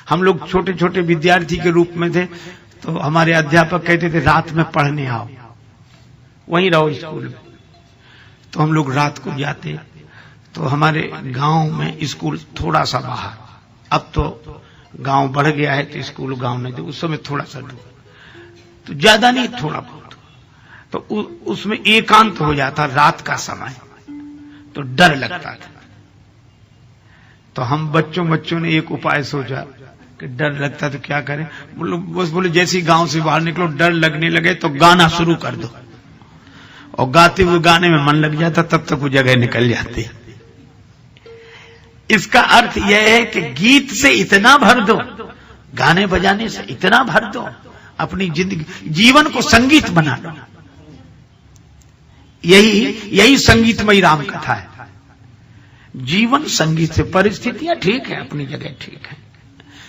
हम लोग छोटे छोटे विद्यार्थी के रूप में थे, तो हमारे अध्यापक कहते थे रात में पढ़ने आओ, वहीं रहो स्कूल में। तो हम लोग रात को जाते। तो हमारे गांव में स्कूल थोड़ा सा बाहर, अब तो गांव बढ़ गया है तो स्कूल गांव नहीं थे, उस समय थोड़ा सा दूर, तो ज्यादा नहीं थोड़ा बहुत। तो उसमें एकांत हो जाता रात का समय, तो डर लगता था। तो हम बच्चों ने एक उपाय सोचा कि डर लगता तो क्या करें। बस बोले जैसे गांव से बाहर निकलो डर लगने लगे तो गाना शुरू कर दो, और गाते हुए गाने में मन लग जाता, तब तक वो जगह निकल जाती। इसका अर्थ यह है कि गीत से इतना भर दो, गाने बजाने से इतना भर दो, अपनी जिंदगी जीवन को संगीत बना दो। यही संगीतमयी राम कथा है। जीवन संगीत से, परिस्थितियां ठीक है, अपनी जगह ठीक है।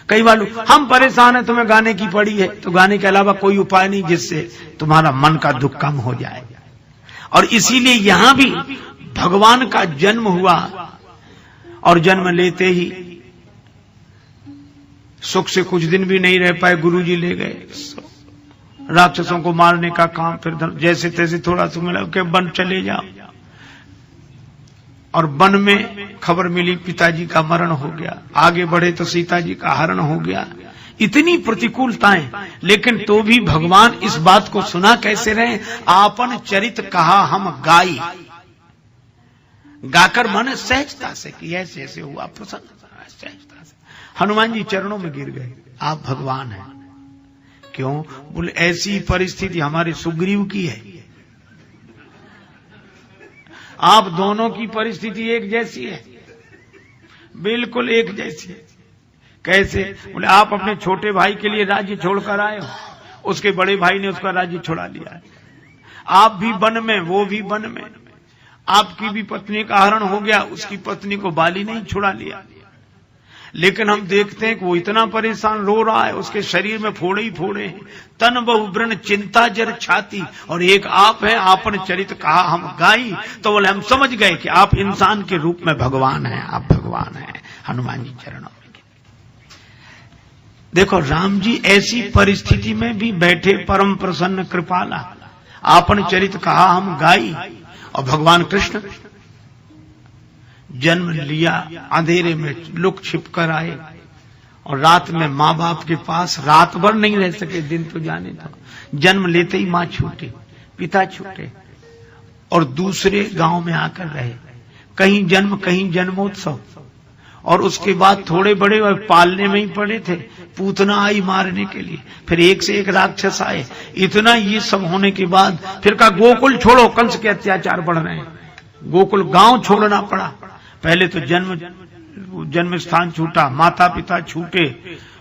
कई बार हम परेशान हैं, तुम्हें गाने की पड़ी है, तो गाने के अलावा कोई उपाय नहीं जिससे तुम्हारा मन का दुख कम हो जाए। और इसीलिए यहां भी भगवान का जन्म हुआ, और जन्म लेते ही सुख से कुछ दिन भी नहीं रह पाए, गुरुजी ले गए राक्षसों को मारने का काम। फिर जैसे तैसे थोड़ा सा मिला कि वन चले जाओ, और वन में खबर मिली पिताजी का मरण हो गया। आगे बढ़े तो सीता जी का हरण हो गया। इतनी प्रतिकूलताएं, लेकिन तो भी भगवान इस बात को सुना कैसे रहे, आपन चरित कहा हम गाई। गाकर मन सहजता से कि ऐसे ऐसे हुआ, प्रसन्न सहजता से। हनुमान जी चरणों में गिर गए, आप भगवान हैं। क्यों? बोले ऐसी परिस्थिति हमारे सुग्रीव की है, आप दोनों की परिस्थिति एक जैसी है, बिल्कुल एक जैसी है। कैसे? बोले आप अपने छोटे भाई के लिए राज्य छोड़कर आए हो, उसके बड़े भाई ने उसका राज्य छुड़ा लिया है। आप भी वन में, वो भी वन में। आपकी भी पत्नी का हरण हो गया, उसकी पत्नी को बाली नहीं छुड़ा लिया। लेकिन हम देखते हैं कि वो इतना परेशान रो रहा है, उसके शरीर में फोड़े ही फोड़े हैं, तन बहु व्रण चिंता जर छाती, और एक आप है, आपन चरित कहा हम गाई। तो बोले हम समझ गए कि आप इंसान के रूप में भगवान हैं, आप भगवान हैं। हनुमान जी चरणों में देखो, राम जी ऐसी परिस्थिति में भी बैठे परम प्रसन्न कृपाला, आपन चरित कहा हम गाई। और भगवान कृष्ण जन्म लिया, अंधेरे में लुक छिप कर आए, और रात में माँ बाप के पास रात भर नहीं रह सके, दिन तो जाने था। जन्म लेते ही माँ छूटे, पिता छूटे, और दूसरे गांव में आकर रहे। कहीं जन्म, कहीं जन्मोत्सव। और उसके बाद थोड़े बड़े और पालने में ही पड़े थे। पूतना आई मारने के लिए, फिर एक से एक राक्षस आए। इतना ये सब होने के बाद फिर कहा गोकुल छोड़ो, कंस के अत्याचार बढ़ रहे हैं। गोकुल गांव छोड़ना पड़ा। पहले तो जन्म स्थान छूटा, माता पिता छूटे,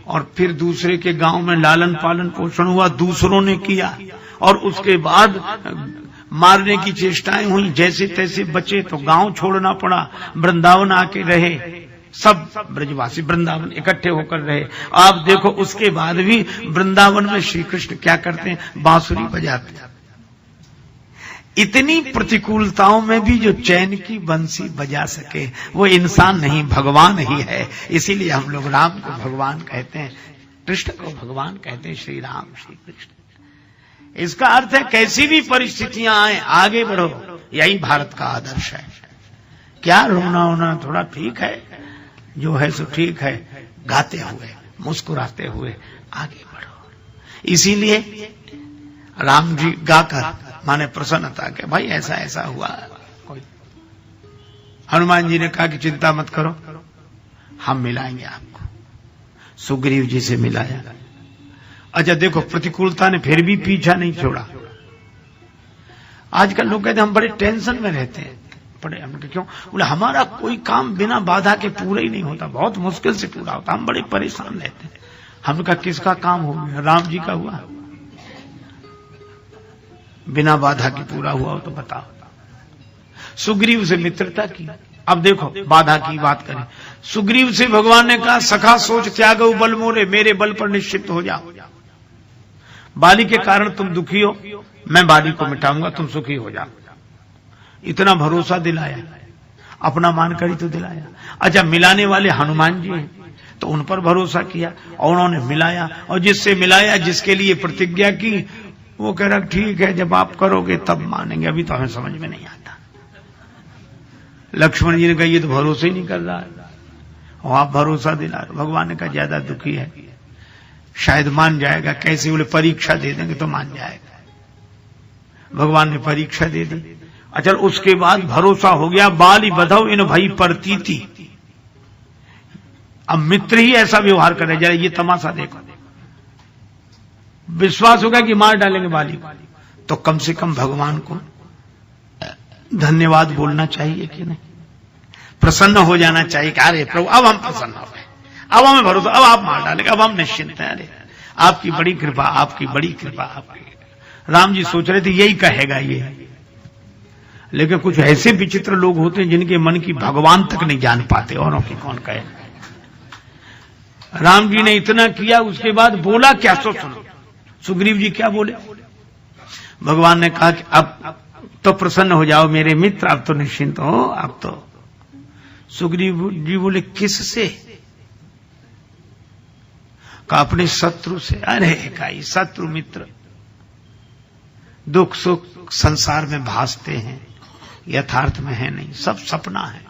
और फिर दूसरे के गांव में लालन पालन पोषण हुआ, दूसरों ने किया। और उसके बाद मारने की चेष्टाएं हुई, जैसे तैसे बचे तो गांव छोड़ना पड़ा। वृंदावन आके रहे, सब ब्रजवासी वृंदावन इकट्ठे होकर रहे। आप देखो उसके बाद भी वृंदावन में श्री कृष्ण क्या करते हैं, बांसुरी बजाते हैं। इतनी प्रतिकूलताओं में भी जो चैन की बंसी बजा सके वो इंसान नहीं, भगवान ही है। इसीलिए हम लोग राम को भगवान कहते हैं, कृष्ण को भगवान कहते हैं, श्री राम श्री कृष्ण। इसका अर्थ है कैसी भी परिस्थितियां आए आगे बढ़ो, यही भारत का आदर्श है। क्या रोना होना, थोड़ा ठीक है, जो है सो ठीक है, गाते हुए मुस्कुराते हुए आगे बढ़ो। इसीलिए राम जी गाकर माने प्रसन्नता के भाई ऐसा ऐसा हुआ। कोई हनुमान जी ने कहा कि चिंता मत करो, हम मिलाएंगे आपको। सुग्रीव जी से मिलाया। अच्छा देखो, प्रतिकूलता ने फिर भी पीछा नहीं छोड़ा। आजकल लोग कहते हैं हम बड़े टेंशन में रहते हैं, बड़े हमने क्यों? बोले हमारा कोई काम बिना बाधा के पूरा ही नहीं होता, बहुत मुश्किल से पूरा होता, हम बड़े परेशान रहते हैं। हमने कहा किसका काम हो गया? राम जी का हुआ, बिना बाधा के पूरा हुआ हो तो बताओ। सुग्रीव से मित्रता की। अब देखो बाधा की बात करें, सुग्रीव से भगवान ने कहा सखा सोच त्यागो बल मोरे, मेरे बल पर निश्चित हो जाओ। बाली के कारण तुम दुखी हो, मैं बाली को मिटाऊंगा, तुम सुखी हो जाओ। इतना भरोसा दिलाया, अपना मानकर ही तो दिलाया। अच्छा मिलाने वाले हनुमान जी हैं, तो उन पर भरोसा किया और उन्होंने मिलाया, और जिससे मिलाया, जिसके लिए प्रतिज्ञा की, वो कह रहा ठीक है जब आप करोगे तब मानेंगे, अभी तो हमें समझ में नहीं आता। लक्ष्मण जी ने कहा ये तो भरोसा ही नहीं कर रहा है और आप भरोसा दिला रहे। भगवान ने कहा ज्यादा दुखी है, शायद मान जाएगा। कैसे? बोले परीक्षा दे देंगे तो मान जाएगा। भगवान ने परीक्षा दे दी। अच्छा, उसके बाद भरोसा हो गया। बाली बधौ इन भई परतीति। अब मित्र ही ऐसा व्यवहार करे, जरा ये तमाशा देखो। विश्वास होगा कि मार डालेंगे बाली को, तो कम से कम भगवान को धन्यवाद बोलना चाहिए कि नहीं? प्रसन्न हो जाना चाहिए कि अरे प्रभु अब हम प्रसन्न हो गए, अब हमें भरोसा, अब आप मार डालेंगे, अब हम निश्चिंत हैं। अरे आपकी बड़ी कृपा, आपकी बड़ी कृपा, आपकी। राम जी सोच रहे थे यही कहेगा ये, लेकिन कुछ ऐसे विचित्र लोग होते हैं जिनके मन की भगवान तक नहीं जान पाते, औरों की कौन कहे। राम जी ने इतना किया, उसके बाद बोला क्या? सो सुनो सुग्रीव जी क्या बोले। भगवान ने कहा कि अब तो प्रसन्न हो जाओ मेरे मित्र, अब तो निश्चिंत हो। अब तो सुग्रीव जी बोले किससे? कहा अपने शत्रु से। अरे काई शत्रु मित्र दुख सुख संसार में भासते हैं, यथार्थ में है नहीं, सब सपना है।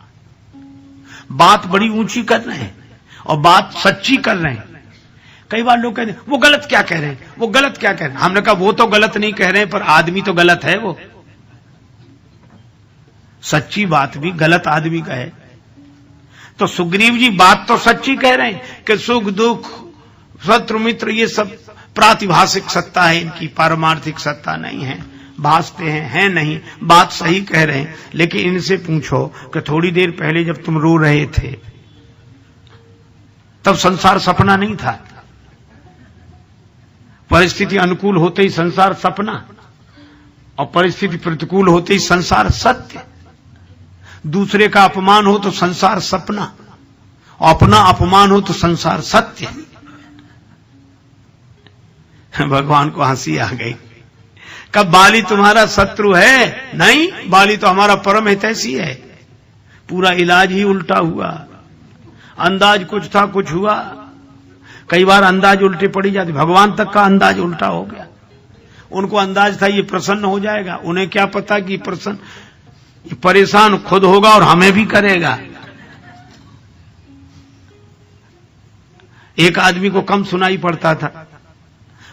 बात बड़ी ऊंची कर रहे हैं और बात सच्ची कर रहे हैं। कई बार लोग कहते हैं वो गलत क्या कह रहे हैं, वो गलत क्या कह रहे हैं। हमने कहा वो तो गलत नहीं कह रहे हैं, पर आदमी तो गलत है। वो सच्ची बात भी गलत आदमी का है। तो सुग्रीव जी बात तो सच्ची कह रहे हैं कि सुख दुख शत्रु मित्र ये सब प्रातिभाषिक सत्ता है, इनकी पारमार्थिक सत्ता नहीं है, भासते हैं नहीं। बात सही कह रहे हैं, लेकिन इनसे पूछो कि थोड़ी देर पहले जब तुम रो रहे थे तब संसार सपना नहीं था। परिस्थिति अनुकूल होते ही संसार सपना, और परिस्थिति प्रतिकूल होते ही संसार सत्य। दूसरे का अपमान हो तो संसार सपना, और अपना अपमान हो तो संसार सत्य। भगवान को हंसी आ गई। कब बाली तुम्हारा शत्रु है? नहीं, बाली तो हमारा परम हितैषी है। पूरा इलाज ही उल्टा हुआ। अंदाज कुछ था, कुछ हुआ। कई बार अंदाज उल्टे पड़ी जाती, भगवान तक का अंदाज उल्टा हो गया। उनको अंदाज था ये प्रसन्न हो जाएगा, उन्हें क्या पता कि ये परेशान खुद होगा और हमें भी करेगा। एक आदमी को कम सुनाई पड़ता था।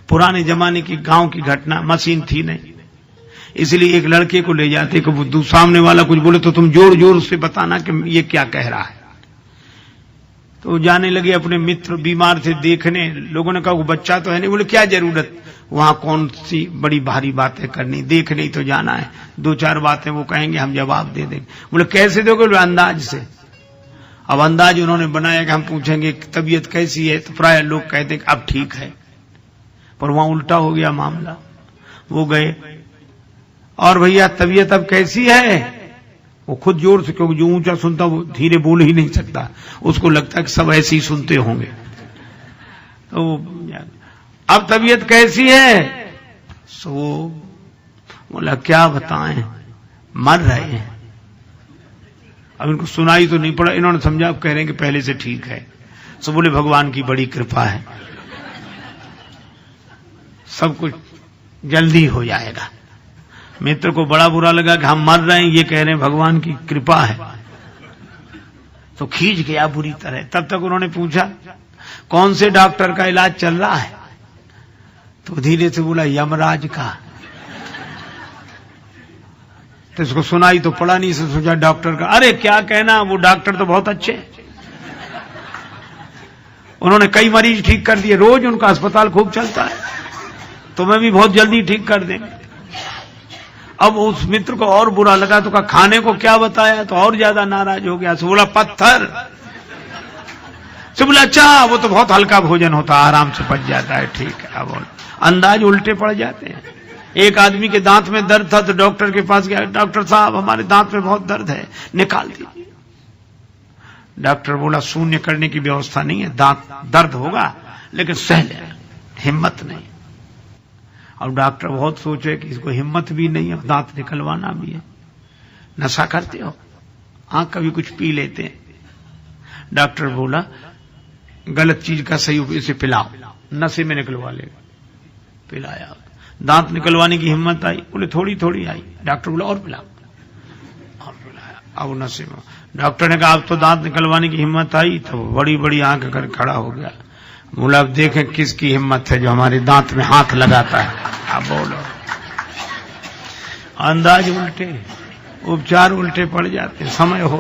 पुराने जमाने की गांव की घटना, मशीन थी नहीं, इसलिए एक लड़के को ले जाते कि वो सामने वाला कुछ बोले तो तुम जोर जोर से बताना कि ये क्या कह रहा है। तो जाने लगे अपने मित्र बीमार थे देखने। लोगों ने कहा वो बच्चा तो है नहीं। बोले क्या जरूरत, वहां कौन सी बड़ी भारी बातें करनी, देखने ही तो जाना है। दो चार बातें वो कहेंगे, हम जवाब दे देंगे। बोले कैसे दोगे? बोले अंदाज से। अब अंदाज उन्होंने बनाया कि हम पूछेंगे तबीयत कैसी है, तो प्राय लोग कहते अब ठीक है, पर वहां उल्टा हो गया मामला। वो गए और भैया तबीयत अब कैसी है? वो खुद जोर से, क्योंकि जो ऊंचा सुनता वो धीरे बोल ही नहीं सकता, उसको लगता है कि सब ऐसे ही सुनते होंगे। तो अब तबीयत कैसी है? सो बोला क्या बताएं, मर रहे हैं। अब इनको सुनाई तो नहीं पड़ा, इन्होंने समझा अब कह रहे हैं कि पहले से ठीक है। सो बोले भगवान की बड़ी कृपा है, सब कुछ जल्दी हो जाएगा। मित्र को बड़ा बुरा लगा कि हम मर रहे हैं, ये कह रहे हैं भगवान की कृपा है, तो खींच गया बुरी तरह। तब तक उन्होंने पूछा कौन से डॉक्टर का इलाज चल रहा है? तो धीरे से बोला यमराज का। तो इसको सुनाई तो पड़ा नहीं, से सोचा डॉक्टर का। अरे क्या कहना, वो डॉक्टर तो बहुत अच्छे, उन्होंने कई मरीज ठीक कर दिए, रोज उनका अस्पताल खूब चलता है, तुम्हें भी बहुत जल्दी ठीक कर देंगे। अब उस मित्र को और बुरा लगा, तो कहा खाने को क्या बताया? तो और ज्यादा नाराज हो गया। सो बोला पत्थर। सो बोला अच्छा वो तो बहुत हल्का भोजन होता, आराम से पच जाता है, ठीक है। अब अंदाज उल्टे पड़ जाते हैं। एक आदमी के दांत में दर्द था तो डॉक्टर के पास गया, डॉक्टर साहब हमारे दांत में बहुत दर्द है, निकाल दीजिए। डॉक्टर बोला शून्य करने की व्यवस्था नहीं है, दांत दर्द होगा लेकिन सह ले, हिम्मत नहीं। अब डॉक्टर बहुत सोचे कि इसको हिम्मत भी नहीं है, दांत निकलवाना भी है। नशा करते हो? हाँ, कभी कुछ पी लेते हैं। डॉक्टर बोला गलत चीज का सही इसे पिलाओ, नशे में निकलवा लेगा। पिलाया, दांत निकलवाने की हिम्मत आई, बोले थोड़ी थोड़ी आई। डॉक्टर बोला और पिलाओ, और पिलाया। अब नशे में डॉक्टर ने कहा अब तो दांत निकलवाने की हिम्मत आई, तो बड़ी बड़ी आंख कर खड़ा हो गया। बोला अब देखें किसकी हिम्मत है जो हमारे दांत में हाथ लगाता है। अब बोलो, अंदाज उल्टे, उपचार उल्टे पड़ जाते, समय हो